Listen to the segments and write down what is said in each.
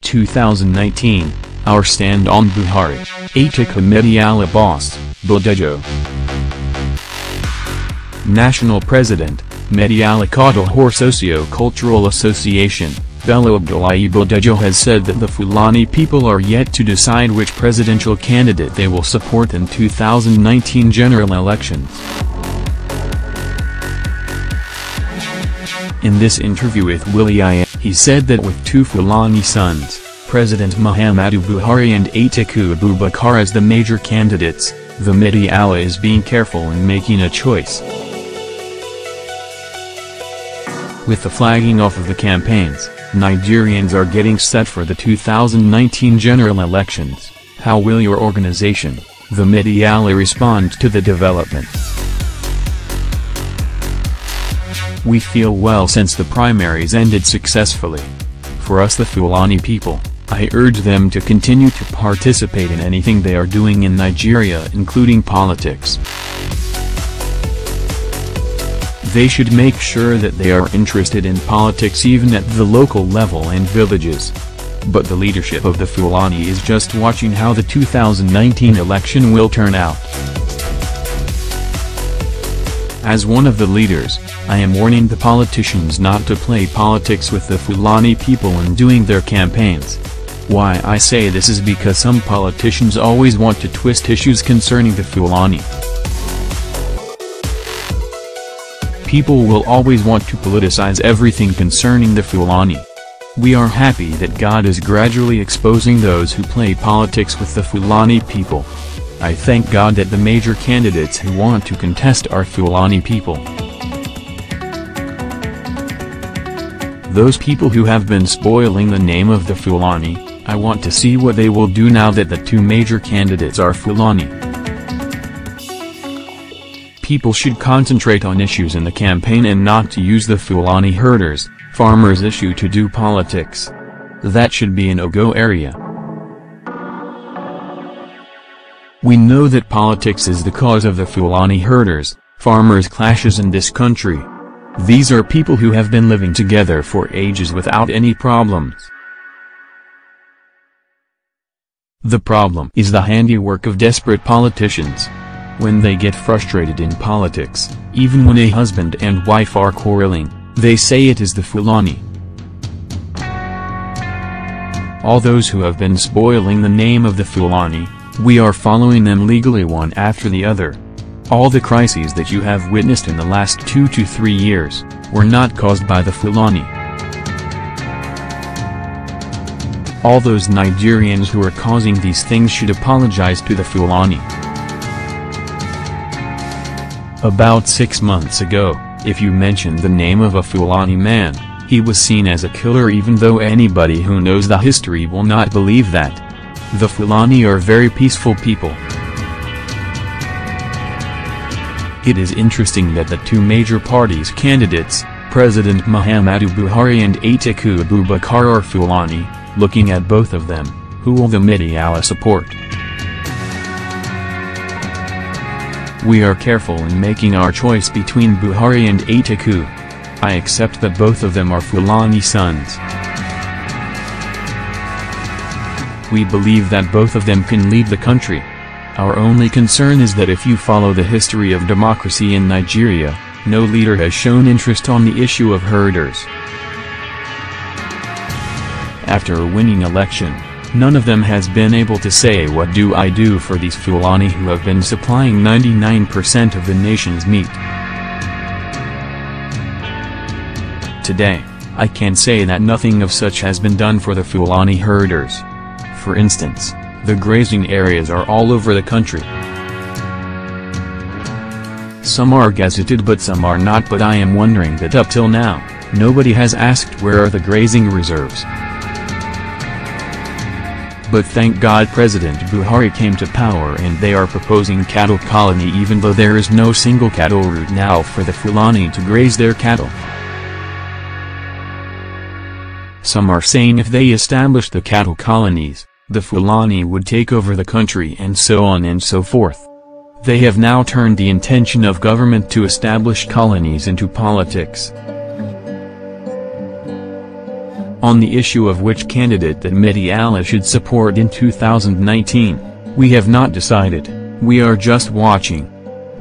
2019, our stand on Buhari, Atiku Miyetti boss, Bodejo. National President, Miyetti Cattle Socio-Cultural Association, Bello Abdullahi Bodejo has said that the Fulani people are yet to decide which presidential candidate they will support in 2019 general elections. In this interview with Willie, he said that with two Fulani sons, President Muhammadu Buhari and Atiku Abubakar as the major candidates, the Miyetti is being careful in making a choice. With the flagging off of the campaigns, Nigerians are getting set for the 2019 general elections. How will your organization, the Miyetti, respond to the development? We feel well since the primaries ended successfully. For us the Fulani people, I urge them to continue to participate in anything they are doing in Nigeria, including politics. They should make sure that they are interested in politics even at the local level and villages. But the leadership of the Fulani is just watching how the 2019 election will turn out. As one of the leaders, I am warning the politicians not to play politics with the Fulani people in doing their campaigns. Why I say this is because some politicians always want to twist issues concerning the Fulani. People will always want to politicize everything concerning the Fulani. We are happy that God is gradually exposing those who play politics with the Fulani people. I thank God that the major candidates who want to contest are Fulani people. Those people who have been spoiling the name of the Fulani, I want to see what they will do now that the two major candidates are Fulani. People should concentrate on issues in the campaign and not to use the Fulani herders, farmers' issue to do politics. That should be a no-go area. We know that politics is the cause of the Fulani herders, farmers' clashes in this country. These are people who have been living together for ages without any problems. The problem is the handiwork of desperate politicians. When they get frustrated in politics, even when a husband and wife are quarreling, they say it is the Fulani. All those who have been spoiling the name of the Fulani, we are following them legally one after the other. All the crises that you have witnessed in the last 2 to 3 years, were not caused by the Fulani. All those Nigerians who are causing these things should apologize to the Fulani. About 6 months ago, if you mentioned the name of a Fulani man, he was seen as a killer, even though anybody who knows the history will not believe that. The Fulani are very peaceful people. It is interesting that the two major parties' candidates, President Muhammadu Buhari and Atiku Abubakar, are Fulani. Looking at both of them, who will the Miyetti support? We are careful in making our choice between Buhari and Atiku. I accept that both of them are Fulani sons. We believe that both of them can lead the country. Our only concern is that if you follow the history of democracy in Nigeria, no leader has shown interest on the issue of herders. After a winning election, none of them has been able to say what do I do for these Fulani who have been supplying 99% of the nation's meat. Today, I can say that nothing of such has been done for the Fulani herders. For instance, the grazing areas are all over the country. Some are gazetted but some are not, but I am wondering that up till now, nobody has asked where are the grazing reserves. But thank God President Buhari came to power and they are proposing cattle colony, even though there is no single cattle route now for the Fulani to graze their cattle. Some are saying if they establish the cattle colonies, the Fulani would take over the country and so on and so forth. They have now turned the intention of government to establish colonies into politics. On the issue of which candidate that Miyetti should support in 2019, we have not decided, we are just watching.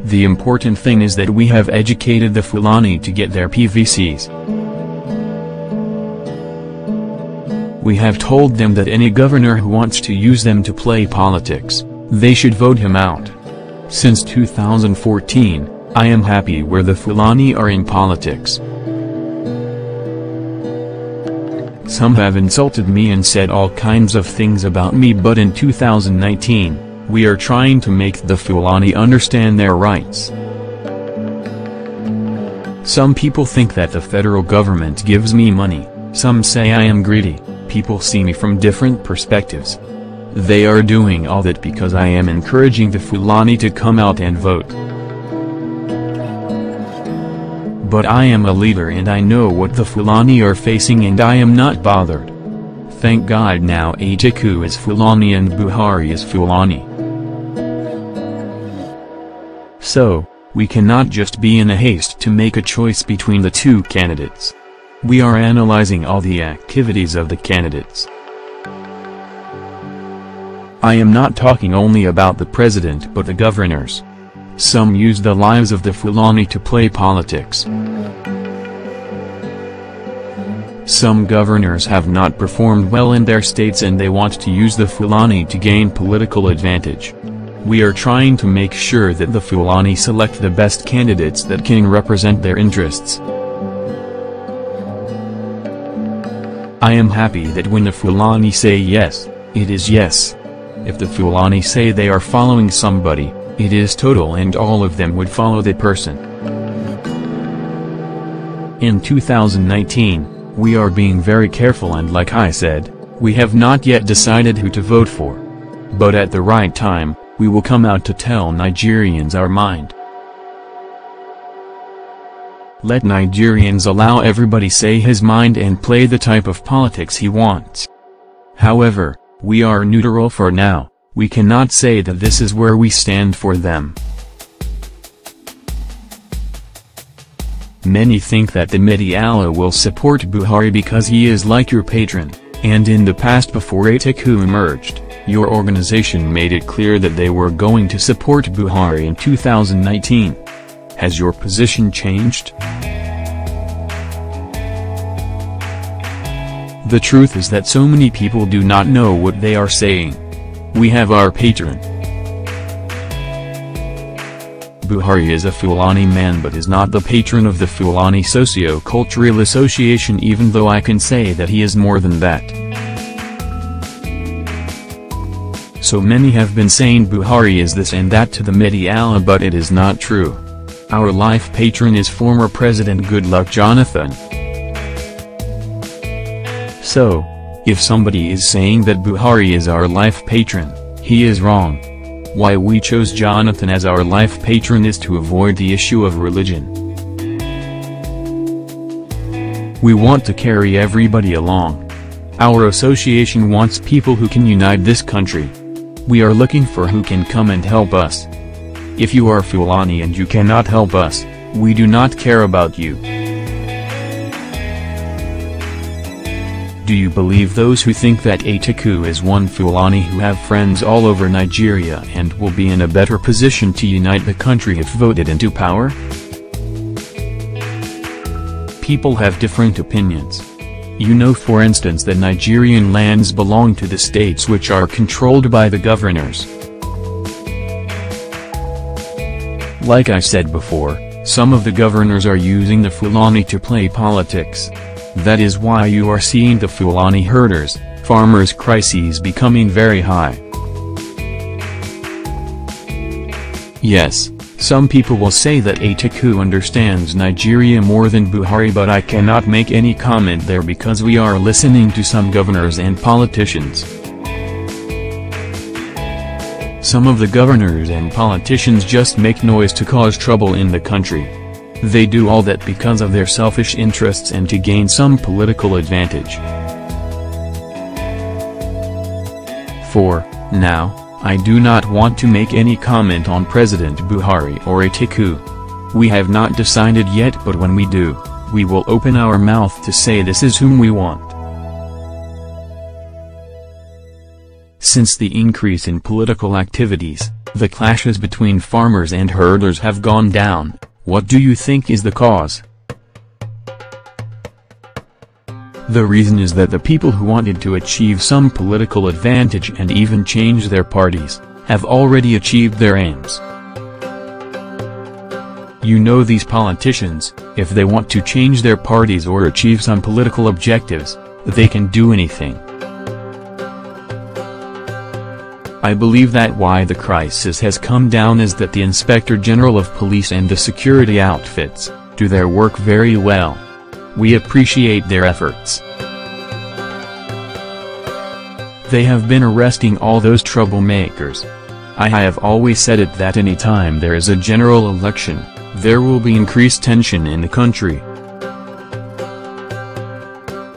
The important thing is that we have educated the Fulani to get their PVCs. We have told them that any governor who wants to use them to play politics, they should vote him out. Since 2014, I am happy where the Fulani are in politics. Some have insulted me and said all kinds of things about me, but in 2019, we are trying to make the Fulani understand their rights. Some people think that the federal government gives me money, some say I am greedy, people see me from different perspectives. They are doing all that because I am encouraging the Fulani to come out and vote. But I am a leader and I know what the Fulani are facing and I am not bothered. Thank God now Atiku is Fulani and Buhari is Fulani. So, we cannot just be in a haste to make a choice between the two candidates. We are analyzing all the activities of the candidates. I am not talking only about the president but the governors. Some use the lives of the Fulani to play politics. Some governors have not performed well in their states and they want to use the Fulani to gain political advantage. We are trying to make sure that the Fulani select the best candidates that can represent their interests. I am happy that when the Fulani say yes, it is yes. If the Fulani say they are following somebody, it is total and all of them would follow that person. In 2019, we are being very careful and like I said, we have not yet decided who to vote for. But at the right time, we will come out to tell Nigerians our mind. Let Nigerians allow everybody say his mind and play the type of politics he wants. However, we are neutral for now, we cannot say that this is where we stand for them. Many think that the Miyetti will support Buhari because he is like your patron, and in the past before Atiku emerged, your organization made it clear that they were going to support Buhari in 2019. Has your position changed? The truth is that so many people do not know what they are saying. We have our patron. Buhari is a Fulani man but is not the patron of the Fulani Socio-Cultural Association, even though I can say that he is more than that. So many have been saying Buhari is this and that to the Miyetti, but it is not true. Our life patron is former President Goodluck Jonathan. So, if somebody is saying that Buhari is our life patron, he is wrong. Why we chose Jonathan as our life patron is to avoid the issue of religion. We want to carry everybody along. Our association wants people who can unite this country. We are looking for who can come and help us. If you are Fulani and you cannot help us, we do not care about you. Do you believe those who think that Atiku is one Fulani who have friends all over Nigeria and will be in a better position to unite the country if voted into power? People have different opinions. You know, for instance, that Nigerian lands belong to the states which are controlled by the governors. Like I said before, some of the governors are using the Fulani to play politics. That is why you are seeing the Fulani herders, farmers' crises becoming very high. Yes, some people will say that Atiku understands Nigeria more than Buhari, but I cannot make any comment there because we are listening to some governors and politicians. Some of the governors and politicians just make noise to cause trouble in the country. They do all that because of their selfish interests and to gain some political advantage. For now, I do not want to make any comment on President Buhari or Atiku. We have not decided yet, but when we do, we will open our mouth to say this is whom we want. Since the increase in political activities, the clashes between farmers and herders have gone down. What do you think is the cause? The reason is that the people who wanted to achieve some political advantage and even change their parties, have already achieved their aims. You know, these politicians, if they want to change their parties or achieve some political objectives, they can do anything. I believe that why the crisis has come down is that the Inspector General of Police and the security outfits do their work very well. We appreciate their efforts. They have been arresting all those troublemakers. I have always said it that any time there is a general election, there will be increased tension in the country.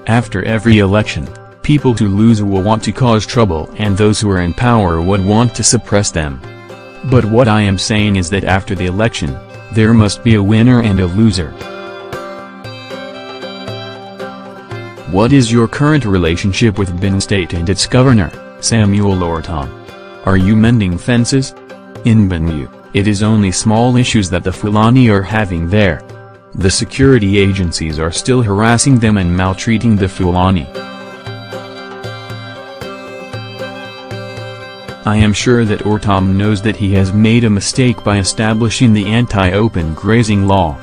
After every election, people who lose will want to cause trouble and those who are in power would want to suppress them. But what I am saying is that after the election, there must be a winner and a loser. What is your current relationship with Benue State and its governor, Samuel Ortom? Are you mending fences? In Benue, it is only small issues that the Fulani are having there. The security agencies are still harassing them and maltreating the Fulani. I am sure that Ortom knows that he has made a mistake by establishing the anti-open grazing law.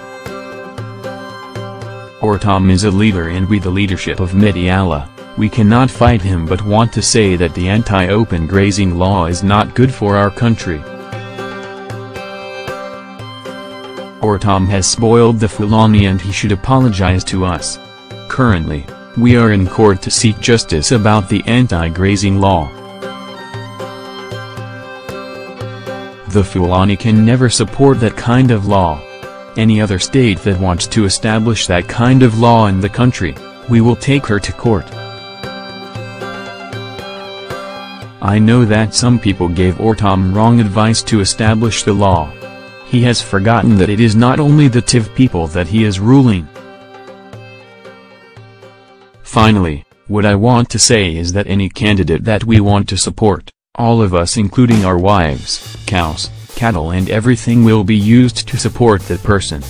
Ortom is a leader and we the leadership of Miyetti, we cannot fight him but want to say that the anti-open grazing law is not good for our country. Ortom has spoiled the Fulani and he should apologize to us. Currently, we are in court to seek justice about the anti-grazing law. The Fulani can never support that kind of law. Any other state that wants to establish that kind of law in the country, we will take her to court. I know that some people gave Ortom wrong advice to establish the law. He has forgotten that it is not only the Tiv people that he is ruling. Finally, what I want to say is that any candidate that we want to support, all of us including our wives, cows, cattle and everything will be used to support that person.